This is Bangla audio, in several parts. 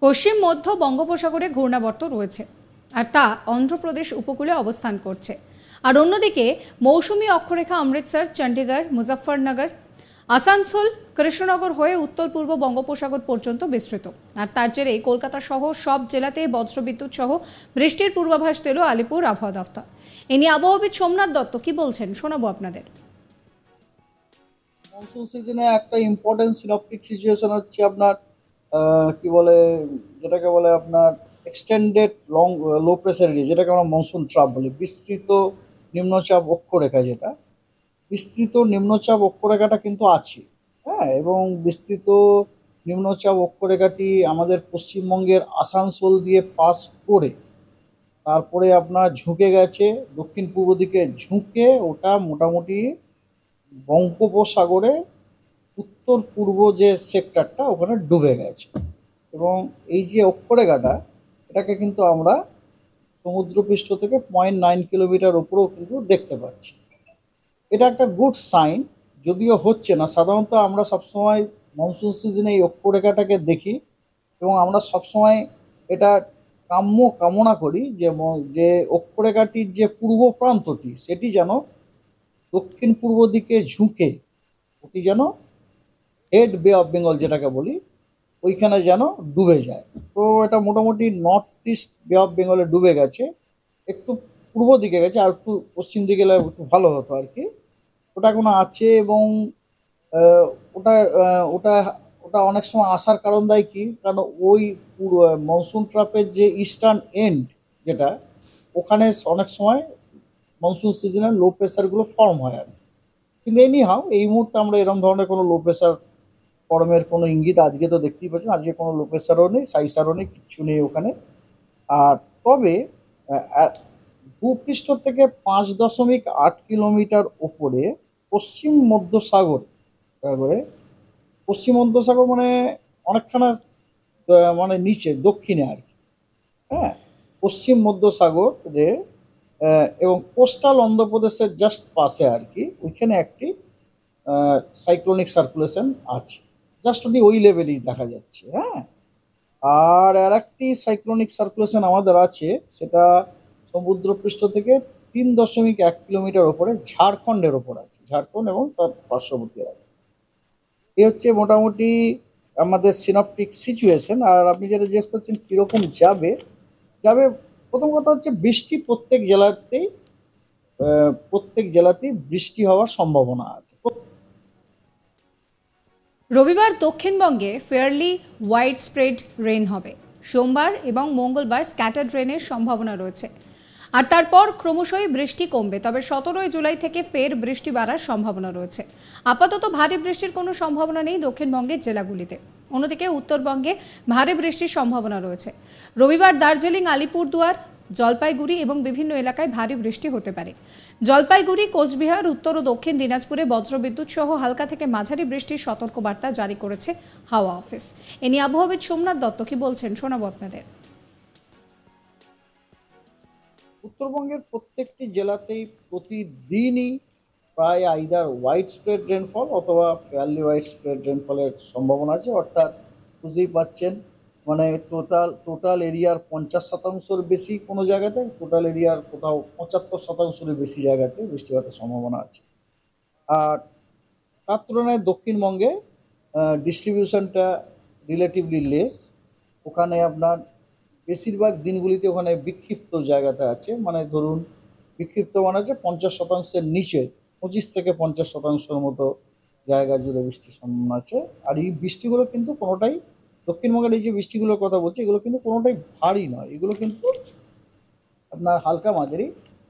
পশ্চিম মধ্য বঙ্গোপসাগরে ঘূর্ণাবর্ত রয়েছে আর তা অন্ধ্রপ্রদেশ উপকূলে অবস্থান করছে। আর অন্যদিকে মৌসুমী অক্ষরেখা অমৃতসর, চণ্ডীগড়, মুজফ্ফরনগর, আসানসোল, কৃষ্ণনগর হয়ে উত্তর পূর্ব বঙ্গোপসাগর পর্যন্ত বিস্তৃত। আর তার জেরে কলকাতা সহ সব জেলাতে বজ্রবিদ্যুৎ সহ বৃষ্টির পূর্বাভাস দিল আলিপুর আবহাওয়া দফতর। এ নিয়ে আবহাওয়াবিদ সোমনাথ দত্ত কি বলছেন শোনাবো আপনাদের। মনসুন সিজনে একটা ইম্পর্টেন্ট সিনপটিক সিচুয়েশন হচ্ছে আপনার কি বলে, যেটাকে বলে আপনার extended long low pressure area, যেটাকে আমরা মনসুন ট্রাপ বলি। বিস্তৃত নিম্নচাপ অক্ষরেখা, যেটা বিস্তৃত নিম্নচাপ অক্ষরেখাটা কিন্তু আছে। হ্যাঁ, এবং বিস্তৃত নিম্নচাপ অক্ষরেখাটি আমাদের পশ্চিমবঙ্গের আসানসোল দিয়ে পাস করে তারপরে আপনার ঝুঁকে গেছে দক্ষিণ পূর্ব দিকে, ঝুঁকে ওটা মোটামুটি বঙ্গোপসাগরে উত্তর পূর্ব যে সেক্টরটা ওখানে ডুবে গেছে। এবং এই যে অক্ষরেখাটা, এটাকে কিন্তু আমরা সমুদ্রপৃষ্ঠ থেকে 0.9 কিলোমিটার উপরেও কিন্তু দেখতে পাচ্ছি। এটা একটা গুড সাইন, যদিও হচ্ছে না। সাধারণত আমরা সবসময় মনসুন সিজনে এই অক্ষরেখাটাকে দেখি এবং আমরা সবসময় এটা কামনা করি যে যে অক্ষরেখাটির যে পূর্ব প্রান্তটি সেটি যেন দক্ষিণ পূর্ব দিকে ঝুঁকে ওটি যেন হেড বে অফ বেঙ্গল যেটাকে বলি ওইখানে যেন ডুবে যায়। তো এটা মোটামুটি নর্থ ইস্ট বে অফ বেঙ্গলে ডুবে গেছে, একটু পূর্ব দিকে গেছে, আর একটু পশ্চিম দিকে গেলে একটু ভালো হতো আর কি। ওটা এখনো আছে এবং আহ, ওটা ওটা ওটা অনেক সময় আসার কারণ দেয় কি, কারণ ওই পুরো মনসুন ট্রাপের যে ইস্টার্ন এন্ড যেটা, ওখানে অনেক সময় মনসুন সিজনের লো প্রেসারগুলো ফর্ম হয় আর কি। কিন্তু এনি হাও এই মুহূর্তে আমরা এরকম ধরনের কোনো লো প্রেসার ফর্মের কোনো ইঙ্গিত আজকে তো দেখতেই পাচ্ছেন। আজকে কোনো লো প্রেসারও নেই, সাইসারও নেই, কিচ্ছু নেই ওখানে। আর তবে আহ, আহ, ভূপৃষ্ঠ থেকে 5.8 কিলোমিটার ওপরে পশ্চিম মধ্য সাগর, তারপরে পশ্চিম মধ্য সাগর মানে অনেকখানা মানে নিচে দক্ষিণে আর কি। হ্যাঁ, পশ্চিম মধ্য সাগর যে এবং কোস্টাল অন্ধ্রপ্রদেশের জাস্ট পাশে আর কি, ওইখানে একটি সাইক্লোনিক সার্কুলেশন আছে। জাস্ট ওটি ওই লেভেলেই দেখা যাচ্ছে। হ্যাঁ, আর একটি সাইক্লোনিক সার্কুলেশন আমাদের আছে, সেটা সমুদ্রপৃষ্ঠ থেকে 3.1 কিলোমিটার ওপরে ঝাড়খণ্ডের ওপর আছে, ঝাড়খণ্ড এবং তার পার্শ্ববর্তী এলাকা। এই হচ্ছে মোটামুটি আমাদের সিনপটিক সিচুয়েশন। আর আপনি যেটা জিজ্ঞেস করছেন কীরকম যাবে, যাবে প্রথম কথা হচ্ছে বৃষ্টি প্রত্যেক জেলাতেই বৃষ্টি হওয়ার সম্ভাবনা আছে। রবিবার দক্ষিণবঙ্গে ফেয়ারলি ওয়াইড স্প্রেড রেন হবে। সোমবার এবং মঙ্গলবার স্ক্যাটার্ড রেনের সম্ভাবনা রয়েছে। আর তারপর ক্রমশই বৃষ্টি কমবে, তবে 17 জুলাই থেকে ফের বৃষ্টি বাড়ার সম্ভাবনা রয়েছে। আপাতত ভারী বৃষ্টির কোনো সম্ভাবনা নেই দক্ষিণবঙ্গের জেলাগুলিতে। অন্যদিকে উত্তরবঙ্গে ভারী বৃষ্টির সম্ভাবনা রয়েছে। রবিবার দার্জিলিং, আলিপুরদুয়ার, জলপাইগুড়ি এবং বিভিন্ন এলাকায় ভারী বৃষ্টি হতে পারে। জলপাইগুড়ি, কোচবিহার, উত্তর ও দক্ষিণ দিনাজপুরে বজ্রবিদ্যুৎ সহ হালকা থেকে মাঝারি বৃষ্টির সতর্কবার্তা জারি করেছে হাওয়া অফিস। এ নিয়ে আবহাওয়াবিদ সোমনাথ দত্ত কি বলছেন শোনাবো আপনাদের। উত্তরবঙ্গের প্রত্যেকটি জেলাতেই প্রতিদিনই প্রায় আইদার ওয়াইড স্প্রেড রেনফল অথবা ফেয়ারলি ওয়াইড স্প্রেড রেনফলের সম্ভাবনা আছে। অর্থাৎ বুঝতেই পাচ্ছেন, মানে টোটাল এরিয়ার 50% বেশি কোনো জায়গাতে, টোটাল এরিয়ার কোথাও 75% বেশি জায়গাতে বৃষ্টিপাতের সম্ভাবনা আছে। আর তার তুলনায় দক্ষিণবঙ্গে ডিস্ট্রিবিউশনটা রিলেটিভলি লেস। ওখানে আপনার বেশিরভাগ দিনগুলিতে ওখানে বিক্ষিপ্ত জায়গাতে আছে, মানে ধরুন বিক্ষিপ্ত মানে হচ্ছে 50%-এর নিচে, 25 থেকে 50%-এর মতো জায়গা জুড়ে বৃষ্টির সম্ভাবনা আছে। আর এই বৃষ্টিগুলো কিন্তু কোনোটাই, দক্ষিণবঙ্গের এই যে বৃষ্টিগুলোর কথা বলছি, এগুলো কিন্তু কোনোটাই ভারী নয়, এগুলো কিন্তু আপনার হালকা মাঝারি।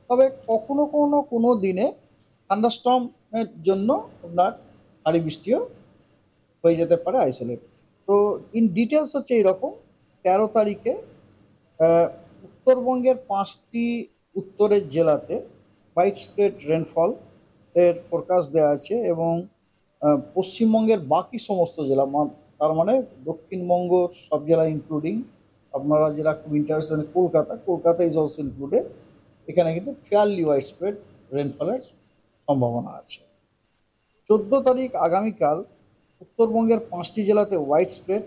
তবে কখনো কোনো কোনো দিনে থান্ডারস্টর্মের জন্য আপনার ভারী বৃষ্টিও হয়ে যেতে পারে আইসোলেট। তো ইন ডিটেলস হচ্ছে এইরকম। 13 তারিখে আহ, উত্তরবঙ্গের 5টি উত্তরের জেলাতে হোয়াইট স্প্রেড রেনফল এর ফোরকাস্ট দেওয়া আছে এবং পশ্চিমবঙ্গের বাকি সমস্ত জেলা তার মানে দক্ষিণবঙ্গ সব জেলা ইনক্লুডিং আপনারা যেটা খুব interested, Kolkata is also included. এখানে কিন্তু ফেয়ারলি হোয়াইট স্প্রেড রেনফলের সম্ভাবনা আছে। 14 তারিখ আগামীকাল উত্তরবঙ্গের 5টি জেলাতে হোয়াইট স্প্রেড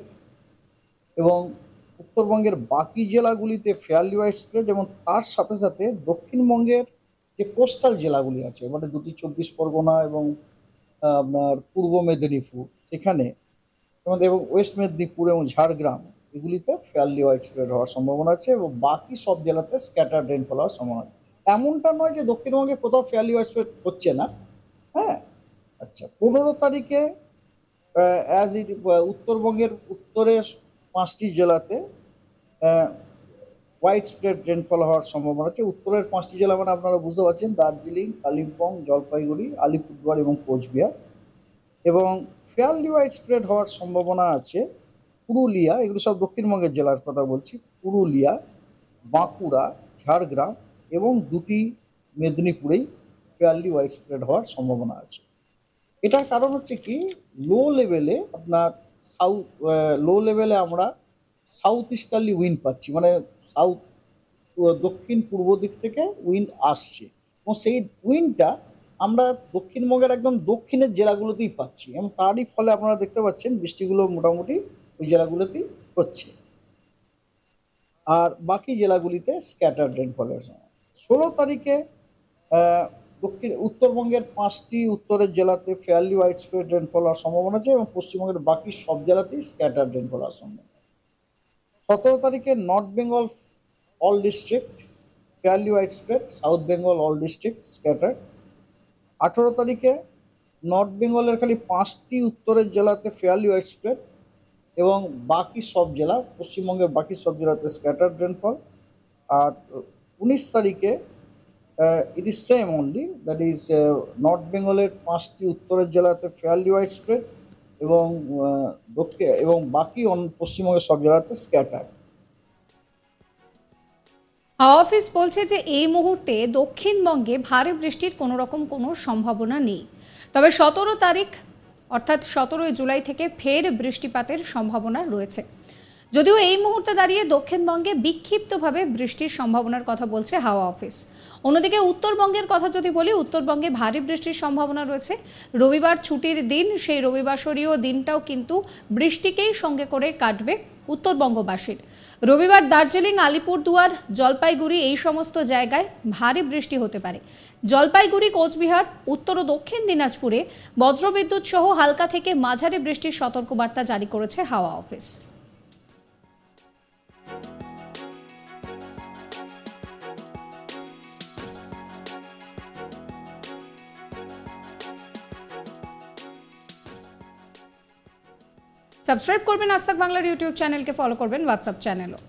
এবং উত্তরবঙ্গের বাকি জেলাগুলিতে ফেয়ারলি ওয়াইড স্প্রেড এবং তার সাথে সাথে দক্ষিণবঙ্গের যে কোস্টাল জেলাগুলি আছে মানে দুটি 24 পরগনা এবং আপনার পূর্ব মেদিনীপুর সেখানে এবং ওয়েস্ট মেদিনীপুর এবং ঝাড়গ্রাম এগুলিতে ফেয়ারলি ওয়াইড স্প্রেড হওয়ার সম্ভাবনা আছে এবং বাকি সব জেলাতে স্ক্যাটার রেনফল হওয়ার সম্ভাবনা আছে। এমনটা নয় যে দক্ষিণবঙ্গে কোথাও ফেয়ারলি ওয়াইড স্প্রেড হচ্ছে না। হ্যাঁ, আচ্ছা, 15 তারিখে অ্যাজ ইট উত্তরবঙ্গের উত্তরের 5টি জেলাতে ওয়াইড স্প্রেড রেনফল হওয়ার সম্ভাবনা আছে। উত্তরের 5টি জেলা মানে আপনারা বুঝতে পারছেন, দার্জিলিং, কালিম্পং, জলপাইগুড়ি, আলিপুরদুয়ার এবং কোচবিহার। এবং ফেয়ারলি ওয়াইড স্প্রেড হওয়ার সম্ভাবনা আছে পুরুলিয়া, এগুলো সব দক্ষিণবঙ্গের জেলার কথা বলছি, পুরুলিয়া, বাঁকুড়া, ঝাড়গ্রাম এবং দুটি মেদিনীপুরেই ফেয়ারলি ওয়াইড স্প্রেড হওয়ার সম্ভাবনা আছে। এটার কারণ হচ্ছে কি, লো লেভেলে আপনার লো লেভেলে আমরা সাউথ ইস্টার্লি উইন্ড পাচ্ছি, মানে দক্ষিণ পূর্ব দিক থেকে উইন্ড আসছে এবং সেই উইন্ডটা আমরা দক্ষিণবঙ্গের একদম দক্ষিণের জেলাগুলোতেই পাচ্ছি এবং তারই ফলে আপনারা দেখতে পাচ্ছেন বৃষ্টিগুলো মোটামুটি ওই জেলাগুলোতেই হচ্ছে আর বাকি জেলাগুলিতে স্ক্যাটার রেনফলের সময়। 16 তারিখে উত্তরবঙ্গের 5টি উত্তরের জেলাতে ফেয়ারলি ওয়াইড স্প্রেড রেনফল হওয়ার সম্ভাবনা আছে এবং পশ্চিমবঙ্গের বাকি সব জেলাতেই স্ক্যাটার রেনফল হওয়ার সম্ভাবনা আছে। 17 তারিখে north Bengal all district fairly wide spread, south Bengal all district scatter. 18 তারিখে নর্থ বেঙ্গলের খালি 5টি উত্তরের জেলাতে ফেয়ারলি ওয়াইড স্প্রেড এবং বাকি সব জেলা পশ্চিমবঙ্গের বাকি সব জেলাতে স্ক্যাটার রেনফল। আর 19 তারিখে it is same only, that is north বেঙ্গলের 5টি উত্তরের জেলাতে ফেয়ারলি ওয়াইড স্প্রেড এবং এবং বাকি পশ্চিমবঙ্গের সব জেলাতে স্ক্যাটার। হাওয়া অফিস বলছে যে এই মুহূর্তে দক্ষিণবঙ্গে ভারী বৃষ্টির কোনো রকম কোনো সম্ভাবনা নেই, তবে 17 তারিখ অর্থাৎ 17 জুলাই থেকে ফের বৃষ্টিপাতের সম্ভাবনা রয়েছে। যদিও এই মুহূর্তে দাঁড়িয়ে দক্ষিণবঙ্গে বিক্ষিপ্তভাবে বৃষ্টির সম্ভাবনার কথা বলছে হাওয়া অফিস। অন্যদিকে উত্তরবঙ্গের কথা যদি বলি, উত্তরবঙ্গে ভারী বৃষ্টির সম্ভাবনা রয়েছে। রবিবার ছুটির দিন, সেই রবিবাসরীয় দিনটাও কিন্তু বৃষ্টিকেই সঙ্গে করে কাটবে উত্তরবঙ্গবাসীর। রবিবার দার্জিলিং, আলিপুরদুয়ার, জলপাইগুড়ি এই সমস্ত জায়গায় ভারী বৃষ্টি হতে পারে। জলপাইগুড়ি, কোচবিহার, উত্তর ও দক্ষিণ দিনাজপুরে বজ্রবিদ্যুৎ সহ হালকা থেকে মাঝারি বৃষ্টির সতর্কবার্তা জারি করেছে হাওয়া অফিস। সাবস্ক্রাইব করবেন আজ তাক বাংলার ইউটিউব চ্যানেলকে, ফলো করবেন হোয়াটসঅ্যাপ চ্যানেলও।